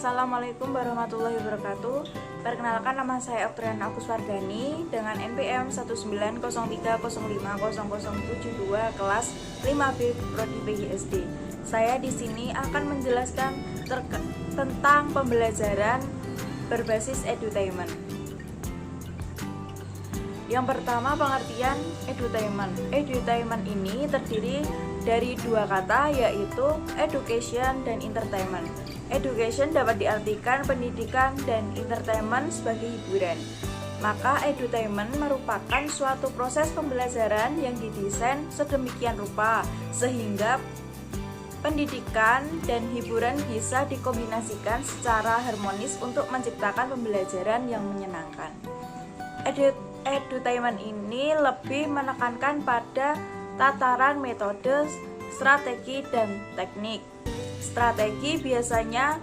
Assalamualaikum warahmatullahi wabarakatuh. Perkenalkan, nama saya Oktriana Aguswardani dengan NPM 19030500072 kelas 5B Prodi PGSD. Saya di sini akan menjelaskan tentang pembelajaran berbasis edutainment. Yang pertama, pengertian edutainment. Edutainment ini terdiri dari dua kata, yaitu education dan entertainment. Education dapat diartikan pendidikan dan entertainment sebagai hiburan. Maka edutainment merupakan suatu proses pembelajaran yang didesain sedemikian rupa sehingga pendidikan dan hiburan bisa dikombinasikan secara harmonis untuk menciptakan pembelajaran yang menyenangkan. Edutainment ini lebih menekankan pada tataran metode, strategi, dan teknik. Strategi biasanya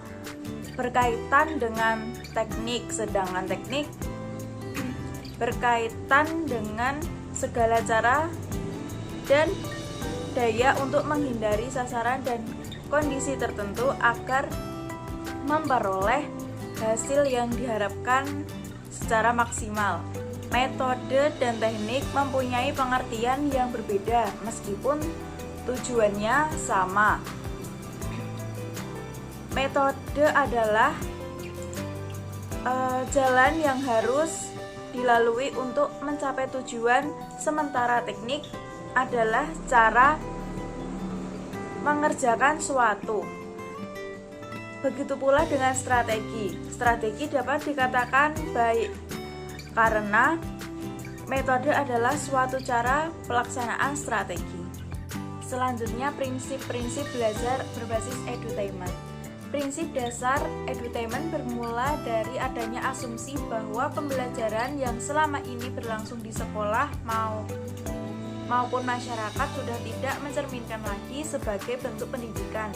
berkaitan dengan teknik, sedangkan teknik berkaitan dengan segala cara dan daya untuk menghindari sasaran dan kondisi tertentu agar memperoleh hasil yang diharapkan secara maksimal. Metode dan teknik mempunyai pengertian yang berbeda meskipun tujuannya sama. Metode adalah jalan yang harus dilalui untuk mencapai tujuan, sementara teknik adalah cara mengerjakan suatu. Begitu pula dengan strategi. Strategi dapat dikatakan baik karena metode adalah suatu cara pelaksanaan strategi. Selanjutnya, prinsip-prinsip belajar berbasis edutainment. Prinsip dasar edutainment bermula dari adanya asumsi bahwa pembelajaran yang selama ini berlangsung di sekolah maupun masyarakat sudah tidak mencerminkan lagi sebagai bentuk pendidikan,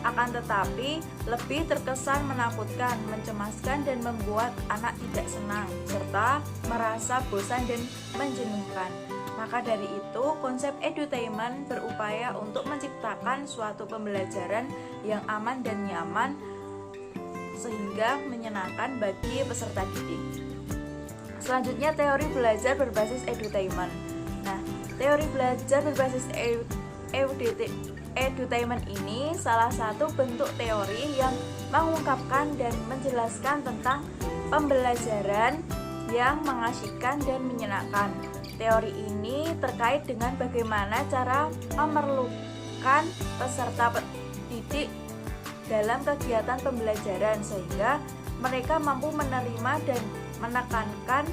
akan tetapi lebih terkesan menakutkan, mencemaskan, dan membuat anak tidak senang, serta merasa bosan dan menjenuhkan. Maka dari itu, konsep edutainment berupaya untuk menciptakan suatu pembelajaran yang aman dan nyaman sehingga menyenangkan bagi peserta didik. Selanjutnya, teori belajar berbasis edutainment. Nah, teori belajar berbasis edutainment ini salah satu bentuk teori yang mengungkapkan dan menjelaskan tentang pembelajaran yang mengasyikkan dan menyenangkan. Teori ini terkait dengan bagaimana cara memerlukan peserta didik dalam kegiatan pembelajaran sehingga mereka mampu menerima dan menekankan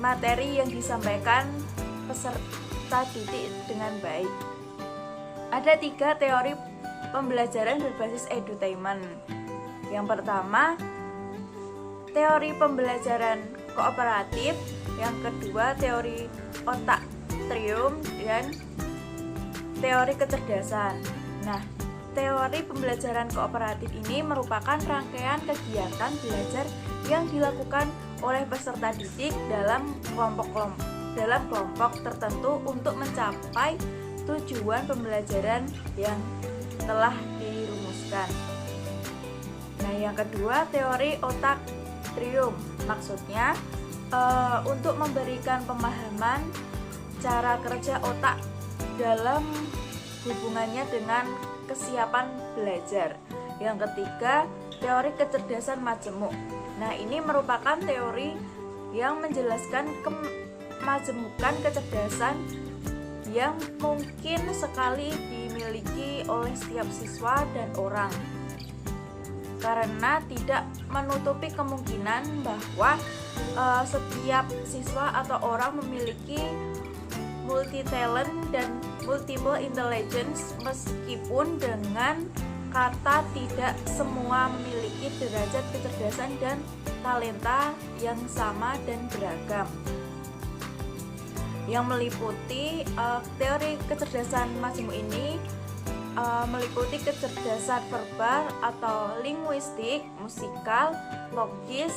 materi yang disampaikan peserta didik dengan baik. Ada 3 teori pembelajaran berbasis edutainment. Yang pertama, teori pembelajaran kooperatif. Yang kedua, teori otak trium dan teori kecerdasan. Nah, teori pembelajaran kooperatif ini merupakan rangkaian kegiatan belajar yang dilakukan oleh peserta didik dalam kelompok tertentu untuk mencapai tujuan pembelajaran yang telah dirumuskan. Nah, yang kedua, teori otak trium. Maksudnya untuk memberikan pemahaman cara kerja otak dalam hubungannya dengan kesiapan belajar. Yang ketiga, teori kecerdasan majemuk. Nah, ini merupakan teori yang menjelaskan kemajemukan kecerdasan yang mungkin sekali dimiliki oleh setiap siswa dan orang, karena tidak menutupi kemungkinan bahwa setiap siswa atau orang memiliki multi talent dan multiple intelligence, meskipun dengan kata tidak semua memiliki derajat kecerdasan dan talenta yang sama dan beragam. Yang meliputi teori kecerdasan majemuk ini meliputi kecerdasan verbal atau linguistik, musikal, logis,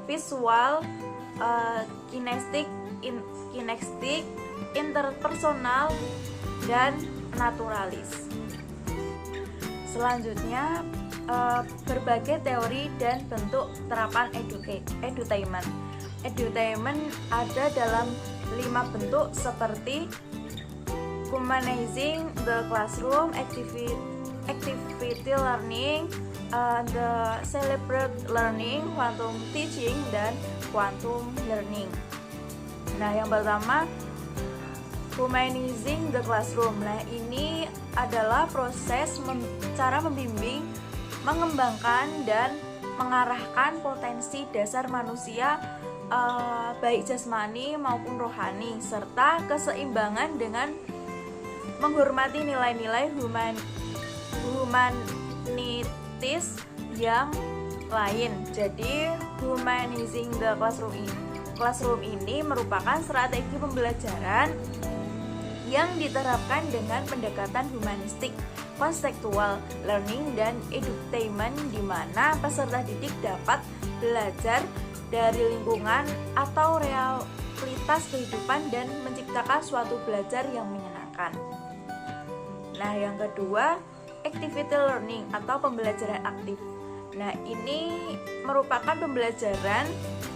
visual, kinestik, interpersonal, dan naturalis. Selanjutnya, berbagai teori dan bentuk terapan edutainment. Edutainment ada dalam 5 bentuk seperti humanizing the classroom, activity learning, the celebrate learning, quantum teaching, dan quantum learning. Nah, yang pertama humanizing the classroom. Nah, ini adalah proses cara membimbing, mengembangkan dan mengarahkan potensi dasar manusia, baik jasmani maupun rohani, serta keseimbangan dengan menghormati nilai-nilai humanitis yang lain. Jadi humanizing the classroom ini merupakan strategi pembelajaran yang diterapkan dengan pendekatan humanistik, konseptual learning, dan edutainment, di mana peserta didik dapat belajar dari lingkungan atau realitas kehidupan dan menciptakan suatu belajar yang menyenangkan. Nah, yang kedua, activity learning atau pembelajaran aktif. Nah, ini merupakan pembelajaran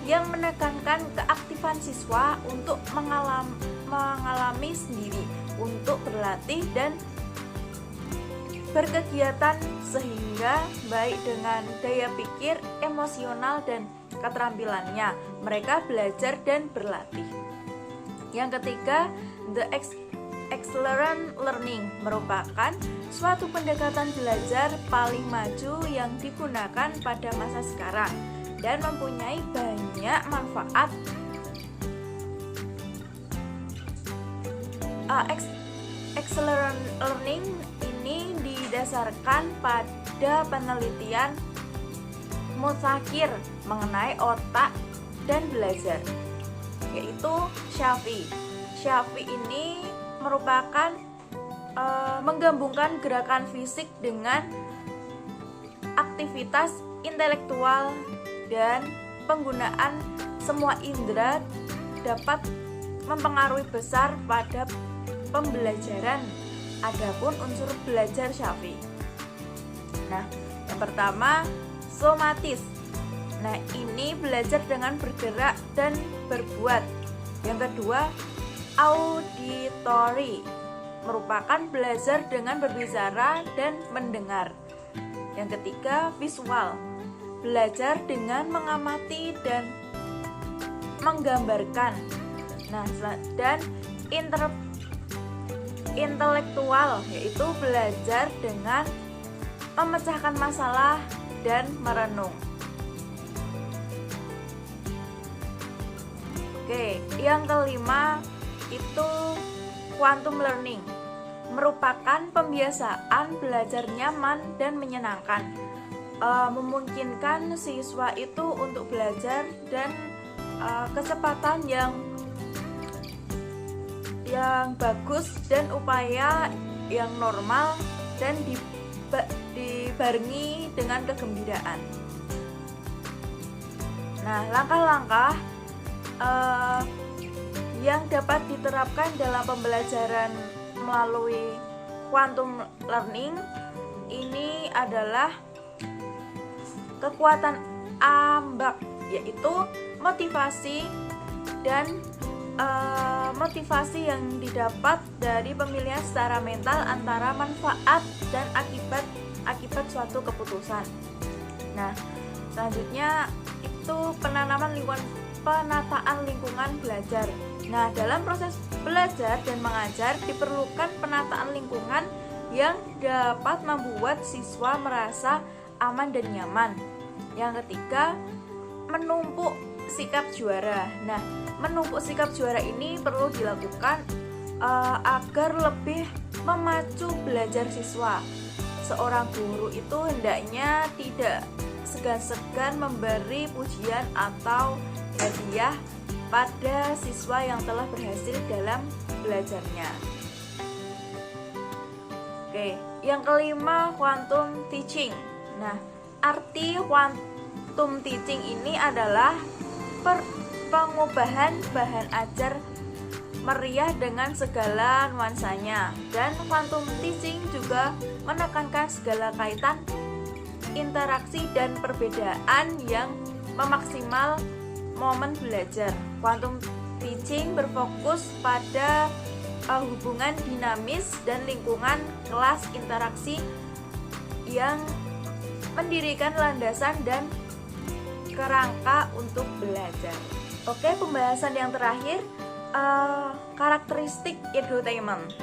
yang menekankan keaktifan siswa untuk mengalami sendiri, untuk berlatih dan berkegiatan, sehingga baik dengan daya pikir, emosional, dan keterampilannya mereka belajar dan berlatih. Yang ketiga, the accelerant learning merupakan suatu pendekatan belajar paling maju yang digunakan pada masa sekarang dan mempunyai banyak manfaat. Accelerant learning ini didasarkan pada penelitian mutakhir mengenai otak dan belajar, yaitu Shafi. Shafi ini merupakan menggabungkan gerakan fisik dengan aktivitas intelektual, dan penggunaan semua indera dapat mempengaruhi besar pada pembelajaran. Adapun unsur belajar Shafi. Nah, yang pertama somatis. Nah, ini belajar dengan bergerak dan berbuat. Yang kedua, auditory, merupakan belajar dengan berbicara dan mendengar. Yang ketiga, visual, belajar dengan mengamati dan menggambarkan. Nah, dan intelektual, yaitu belajar dengan memecahkan masalah dan merenung. Oke, yang kelima itu quantum learning, merupakan pembiasaan belajar nyaman dan menyenangkan, memungkinkan siswa itu untuk belajar dan kecepatan yang bagus dan upaya yang normal dan dibarengi dengan kegembiraan. Nah, langkah-langkah yang dapat diterapkan dalam pembelajaran melalui quantum learning ini adalah kekuatan ambak, yaitu motivasi dan motivasi yang didapat dari pemilihan secara mental antara manfaat dan akibat suatu keputusan. Nah, selanjutnya itu penataan lingkungan belajar. Nah, dalam proses belajar dan mengajar diperlukan penataan lingkungan yang dapat membuat siswa merasa aman dan nyaman. Yang ketiga, menumpuk sikap juara. Nah, menumpuk sikap juara ini perlu dilakukan agar lebih memacu belajar siswa. Seorang guru itu hendaknya tidak segan-segan memberi pujian atau hadiah pada siswa yang telah berhasil dalam belajarnya. Oke, yang kelima, quantum teaching. Nah, arti quantum teaching ini adalah pengubahan bahan ajar meriah dengan segala nuansanya, dan quantum teaching juga menekankan segala kaitan interaksi dan perbedaan yang memaksimal momen belajar. Quantum teaching berfokus pada hubungan dinamis dan lingkungan kelas interaksi yang mendirikan landasan dan kerangka untuk belajar. Oke, pembahasan yang terakhir, karakteristik edutainment.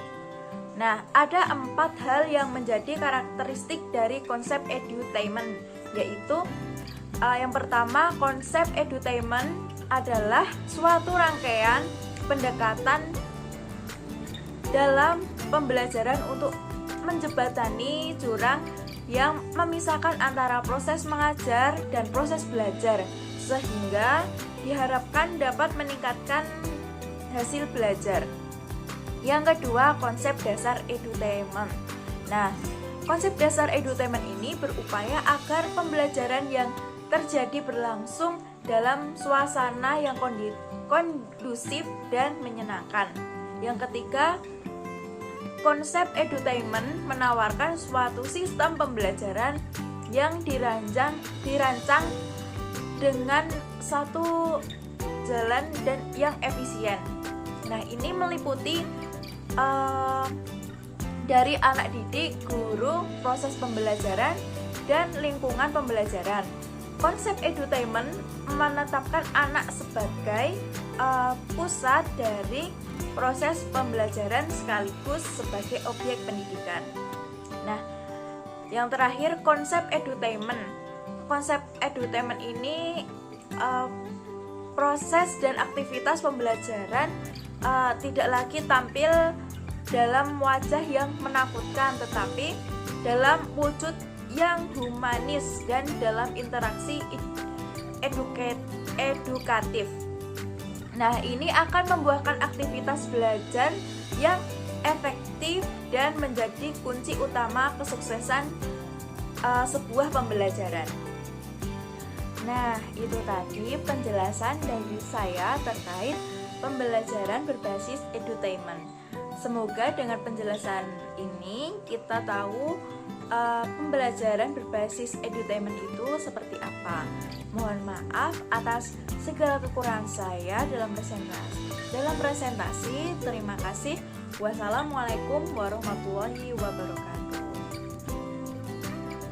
Nah, ada 4 hal yang menjadi karakteristik dari konsep edutainment, yaitu yang pertama, konsep edutainment adalah suatu rangkaian pendekatan dalam pembelajaran untuk menjembatani jurang yang memisahkan antara proses mengajar dan proses belajar, sehingga diharapkan dapat meningkatkan hasil belajar. Yang kedua, konsep dasar edutainment. Nah, konsep dasar edutainment ini berupaya agar pembelajaran yang terjadi berlangsung dalam suasana yang kondusif dan menyenangkan. Yang ketiga, konsep edutainment menawarkan suatu sistem pembelajaran yang dirancang dengan satu jalan dan yang efisien. Nah, ini meliputi dari anak didik, guru, proses pembelajaran, dan lingkungan pembelajaran. Konsep edutainment menetapkan anak sebagai pusat dari proses pembelajaran sekaligus sebagai objek pendidikan. Nah, yang terakhir, konsep edutainment. Konsep edutainment ini proses dan aktivitas pembelajaran tidak lagi tampil dalam wajah yang menakutkan, tetapi dalam wujud yang humanis dan dalam interaksi edukatif. Nah, ini akan membuahkan aktivitas belajar yang efektif dan menjadi kunci utama kesuksesan sebuah pembelajaran. Nah, itu tadi penjelasan dari saya terkait pembelajaran berbasis edutainment. Semoga dengan penjelasan ini kita tahu pembelajaran berbasis edutainment itu seperti apa. Mohon maaf atas segala kekurangan saya dalam presentasi. Terima kasih. Wassalamualaikum warahmatullahi wabarakatuh.